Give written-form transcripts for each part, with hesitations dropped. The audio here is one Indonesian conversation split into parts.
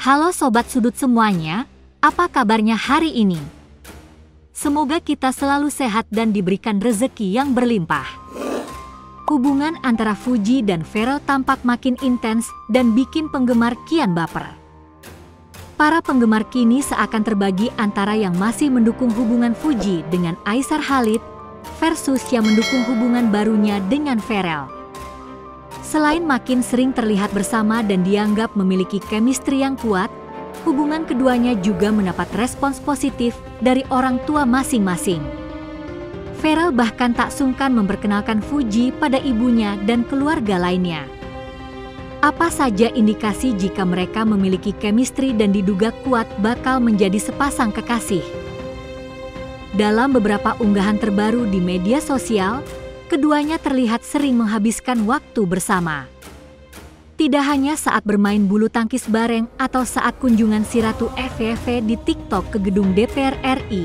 Halo Sobat Sudut semuanya, apa kabarnya hari ini? Semoga kita selalu sehat dan diberikan rezeki yang berlimpah. Hubungan antara Fuji dan Pharrell tampak makin intens dan bikin penggemar kian baper. Para penggemar kini seakan terbagi antara yang masih mendukung hubungan Fuji dengan Aishar Khalid versus yang mendukung hubungan barunya dengan Pharrell. Selain makin sering terlihat bersama dan dianggap memiliki chemistry yang kuat, hubungan keduanya juga mendapat respons positif dari orang tua masing-masing. Pharrell bahkan tak sungkan memperkenalkan Fuji pada ibunya dan keluarga lainnya. Apa saja indikasi jika mereka memiliki chemistry dan diduga kuat bakal menjadi sepasang kekasih? Dalam beberapa unggahan terbaru di media sosial, keduanya terlihat sering menghabiskan waktu bersama. Tidak hanya saat bermain bulu tangkis bareng atau saat kunjungan si Ratu FVV di TikTok ke gedung DPR RI,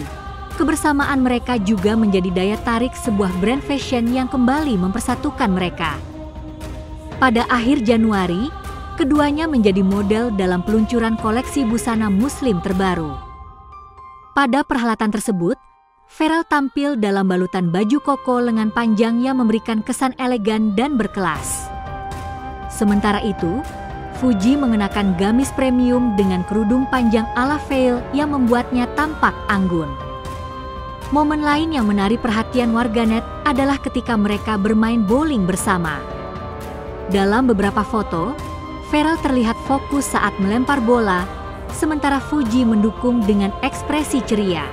kebersamaan mereka juga menjadi daya tarik sebuah brand fashion yang kembali mempersatukan mereka. Pada akhir Januari, keduanya menjadi model dalam peluncuran koleksi busana muslim terbaru. Pada perhelatan tersebut, Pharrell tampil dalam balutan baju koko lengan panjang yang memberikan kesan elegan dan berkelas. Sementara itu, Fuji mengenakan gamis premium dengan kerudung panjang ala veil yang membuatnya tampak anggun. Momen lain yang menarik perhatian warganet adalah ketika mereka bermain bowling bersama. Dalam beberapa foto, Pharrell terlihat fokus saat melempar bola, sementara Fuji mendukung dengan ekspresi ceria.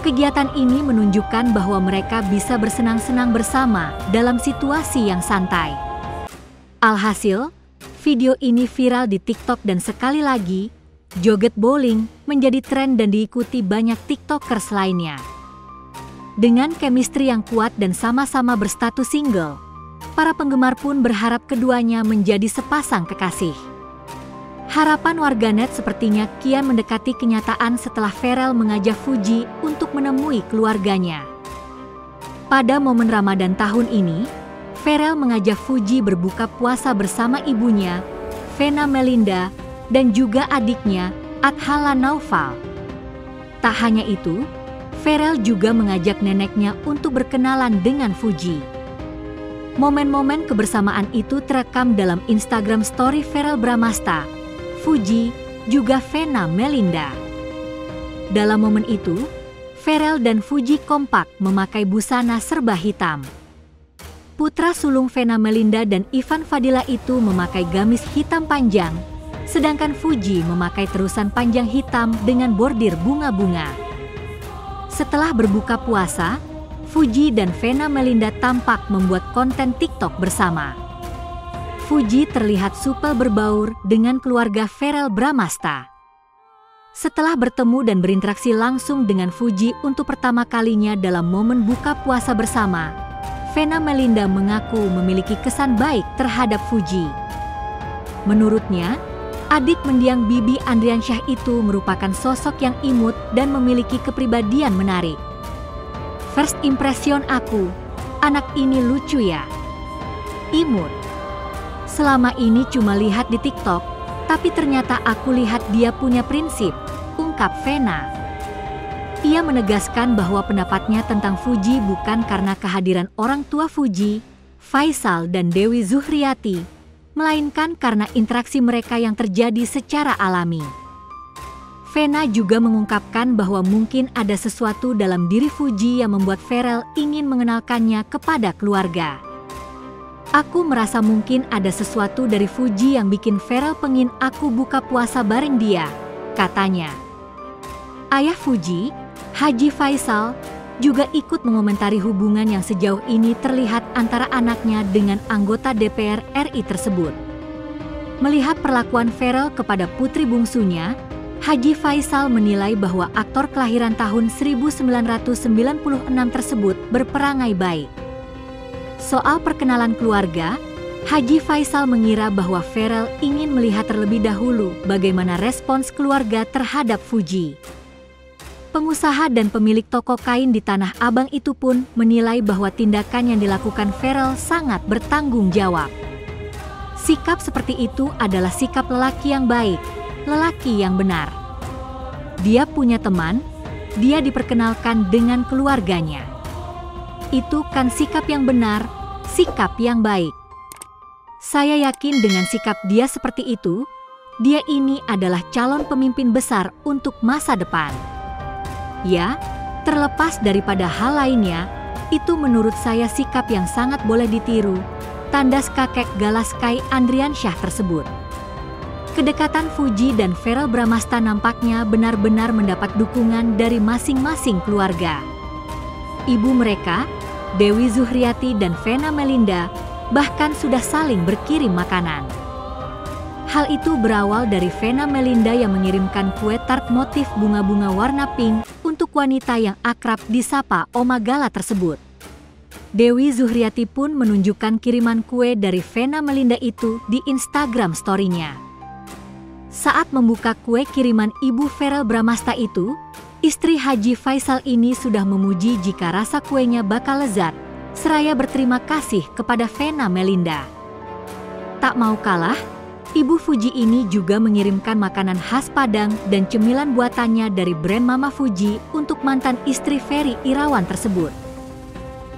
Kegiatan ini menunjukkan bahwa mereka bisa bersenang-senang bersama dalam situasi yang santai. Alhasil, video ini viral di TikTok dan sekali lagi, joget bowling menjadi tren dan diikuti banyak TikTokers lainnya. Dengan chemistry yang kuat dan sama-sama berstatus single, para penggemar pun berharap keduanya menjadi sepasang kekasih. Harapan warganet sepertinya kian mendekati kenyataan setelah Pharrell mengajak Fuji untuk menemui keluarganya. Pada momen Ramadan tahun ini, Pharrell mengajak Fuji berbuka puasa bersama ibunya, Vena Melinda, dan juga adiknya, Athala Naufal. Tak hanya itu, Pharrell juga mengajak neneknya untuk berkenalan dengan Fuji. Momen-momen kebersamaan itu terekam dalam Instagram Story Pharrell Bramastha, Fuji, juga Vena Melinda. Dalam momen itu, Pharrell dan Fuji kompak memakai busana serba hitam. Putra sulung Vena Melinda dan Ivan Fadila itu memakai gamis hitam panjang, sedangkan Fuji memakai terusan panjang hitam dengan bordir bunga-bunga. Setelah berbuka puasa, Fuji dan Vena Melinda tampak membuat konten TikTok bersama. Fuji terlihat supel berbaur dengan keluarga Pharrell Bramastha. Setelah bertemu dan berinteraksi langsung dengan Fuji untuk pertama kalinya dalam momen buka puasa bersama, Vena Melinda mengaku memiliki kesan baik terhadap Fuji. Menurutnya, adik mendiang Bibi Andriansyah itu merupakan sosok yang imut dan memiliki kepribadian menarik. First impression aku, anak ini lucu ya. Imut. Selama ini cuma lihat di TikTok, tapi ternyata aku lihat dia punya prinsip, ungkap Vena. Ia menegaskan bahwa pendapatnya tentang Fuji bukan karena kehadiran orang tua Fuji, Faisal dan Dewi Zuhriati, melainkan karena interaksi mereka yang terjadi secara alami. Vena juga mengungkapkan bahwa mungkin ada sesuatu dalam diri Fuji yang membuat Pharrell ingin mengenalkannya kepada keluarga. Aku merasa mungkin ada sesuatu dari Fuji yang bikin Pharrell pengin aku buka puasa bareng dia, katanya. Ayah Fuji, Haji Faisal, juga ikut mengomentari hubungan yang sejauh ini terlihat antara anaknya dengan anggota DPR RI tersebut. Melihat perlakuan Pharrell kepada putri bungsunya, Haji Faisal menilai bahwa aktor kelahiran tahun 1996 tersebut berperangai baik. Soal perkenalan keluarga, Haji Faisal mengira bahwa Pharrell ingin melihat terlebih dahulu bagaimana respons keluarga terhadap Fuji. Pengusaha dan pemilik toko kain di Tanah Abang itu pun menilai bahwa tindakan yang dilakukan Pharrell sangat bertanggung jawab. Sikap seperti itu adalah sikap lelaki yang baik, lelaki yang benar. Dia punya teman, dia diperkenalkan dengan keluarganya. Itu kan sikap yang benar, sikap yang baik. Saya yakin dengan sikap dia seperti itu, dia ini adalah calon pemimpin besar untuk masa depan. Ya, terlepas daripada hal lainnya, itu menurut saya sikap yang sangat boleh ditiru, tandas kakek Galaskai Andriansyah tersebut. Kedekatan Fuji dan Verrell Bramasta nampaknya benar-benar mendapat dukungan dari masing-masing keluarga. Ibu mereka, Dewi Zuhriati dan Vena Melinda, bahkan sudah saling berkirim makanan. Hal itu berawal dari Vena Melinda yang mengirimkan kue tart motif bunga-bunga warna pink untuk wanita yang akrab disapa Oma Gala tersebut. Dewi Zuhriati pun menunjukkan kiriman kue dari Vena Melinda itu di Instagram story-nya. Saat membuka kue kiriman Ibu Verrell Bramasta itu, istri Haji Faisal ini sudah memuji jika rasa kuenya bakal lezat, seraya berterima kasih kepada Vena Melinda. Tak mau kalah, Ibu Fuji ini juga mengirimkan makanan khas Padang dan cemilan buatannya dari brand Mama Fuji untuk mantan istri Ferry Irawan tersebut.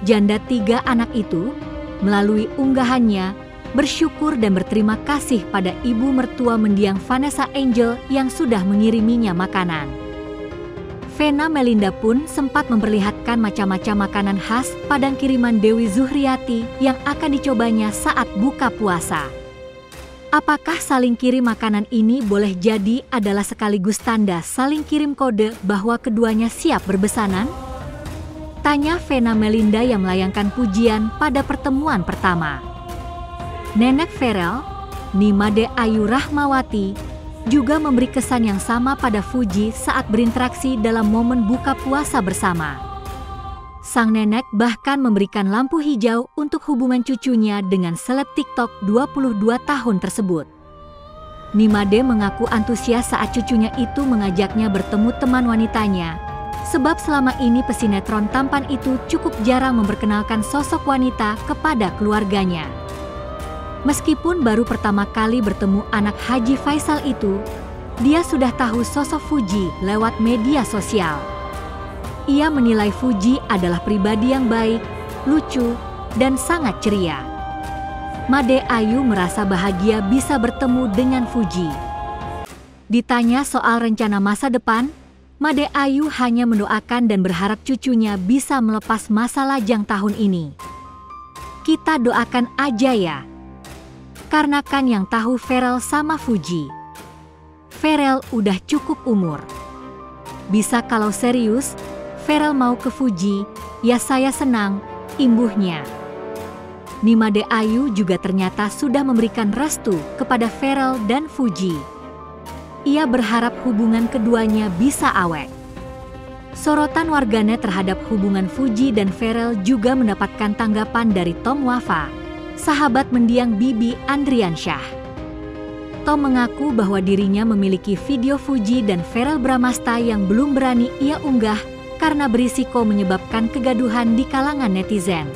Janda 3 anak itu, melalui unggahannya, bersyukur dan berterima kasih pada ibu mertua mendiang Vanessa Angel yang sudah mengiriminya makanan. Vena Melinda pun sempat memperlihatkan macam-macam makanan khas Padang kiriman Dewi Zuhriati yang akan dicobanya saat buka puasa. Apakah saling kirim makanan ini boleh jadi adalah sekaligus tanda saling kirim kode bahwa keduanya siap berbesanan? Tanya Vena Melinda yang melayangkan pujian pada pertemuan pertama. Nenek Verrell, Nimade Ayu Rahmawati, juga memberi kesan yang sama pada Fuji saat berinteraksi dalam momen buka puasa bersama. Sang nenek bahkan memberikan lampu hijau untuk hubungan cucunya dengan seleb TikTok 22 tahun tersebut. Nimade mengaku antusias saat cucunya itu mengajaknya bertemu teman wanitanya, sebab selama ini pesinetron tampan itu cukup jarang memperkenalkan sosok wanita kepada keluarganya. Meskipun baru pertama kali bertemu anak Haji Faisal itu, dia sudah tahu sosok Fuji lewat media sosial. Ia menilai Fuji adalah pribadi yang baik, lucu, dan sangat ceria. Made Ayu merasa bahagia bisa bertemu dengan Fuji. Ditanya soal rencana masa depan, Made Ayu hanya mendoakan dan berharap cucunya bisa melepas masa lajang tahun ini. Kita doakan aja ya. Karena kan yang tahu Verrell sama Fuji. Verrell udah cukup umur. Bisa kalau serius, Verrell mau ke Fuji, ya saya senang, imbuhnya. Nimade Ayu juga ternyata sudah memberikan restu kepada Verrell dan Fuji. Ia berharap hubungan keduanya bisa awet. Sorotan warganet terhadap hubungan Fuji dan Verrell juga mendapatkan tanggapan dari Tom Wafa, sahabat mendiang Bibi Andriansyah. Tom mengaku bahwa dirinya memiliki video Fuji dan Verrell Bramasta yang belum berani ia unggah karena berisiko menyebabkan kegaduhan di kalangan netizen.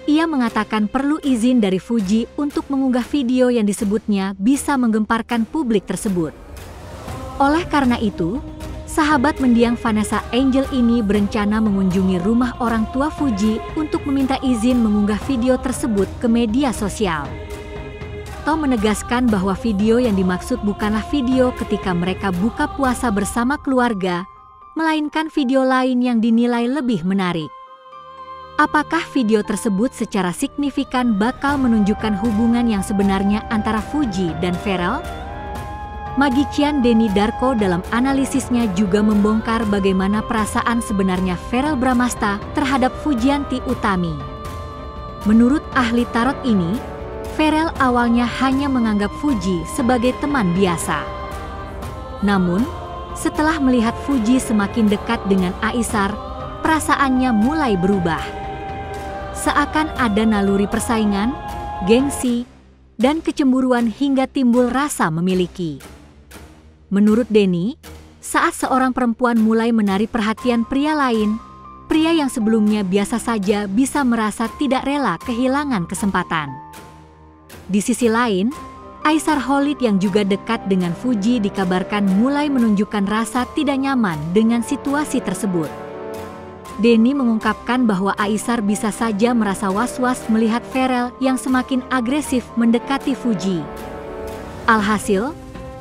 Ia mengatakan perlu izin dari Fuji untuk mengunggah video yang disebutnya bisa menggemparkan publik tersebut. Oleh karena itu, sahabat mendiang Vanessa Angel ini berencana mengunjungi rumah orang tua Fuji untuk meminta izin mengunggah video tersebut ke media sosial. Tom menegaskan bahwa video yang dimaksud bukanlah video ketika mereka buka puasa bersama keluarga, melainkan video lain yang dinilai lebih menarik. Apakah video tersebut secara signifikan bakal menunjukkan hubungan yang sebenarnya antara Fuji dan Verrell? Magician Denny Darko dalam analisisnya juga membongkar bagaimana perasaan sebenarnya Verrell Bramasta terhadap Fujianti Utami. Menurut ahli tarot ini, Verrell awalnya hanya menganggap Fuji sebagai teman biasa. Namun, setelah melihat Fuji semakin dekat dengan Aisar, perasaannya mulai berubah. Seakan ada naluri persaingan, gengsi, dan kecemburuan hingga timbul rasa memiliki. Menurut Denny, saat seorang perempuan mulai menarik perhatian pria lain, pria yang sebelumnya biasa saja bisa merasa tidak rela kehilangan kesempatan. Di sisi lain, Aisar Khalid yang juga dekat dengan Fuji dikabarkan mulai menunjukkan rasa tidak nyaman dengan situasi tersebut. Denny mengungkapkan bahwa Aisar bisa saja merasa was-was melihat Farel yang semakin agresif mendekati Fuji. Alhasil,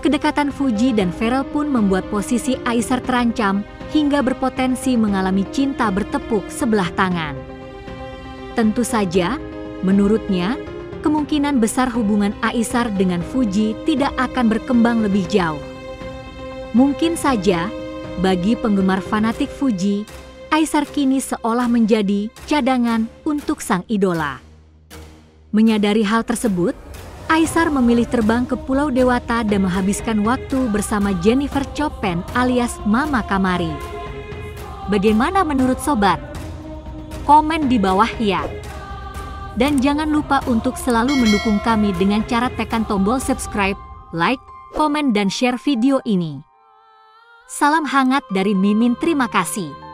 kedekatan Fuji dan Farel pun membuat posisi Aisar terancam hingga berpotensi mengalami cinta bertepuk sebelah tangan. Tentu saja, menurutnya, kemungkinan besar hubungan Aisar dengan Fuji tidak akan berkembang lebih jauh. Mungkin saja, bagi penggemar fanatik Fuji, Aisar kini seolah menjadi cadangan untuk sang idola. Menyadari hal tersebut, Aisar memilih terbang ke Pulau Dewata dan menghabiskan waktu bersama Jennifer Chopin alias Mama Kamari. Bagaimana menurut sobat? Komen di bawah ya. Dan jangan lupa untuk selalu mendukung kami dengan cara tekan tombol subscribe, like, komen dan share video ini. Salam hangat dari Mimin, terima kasih.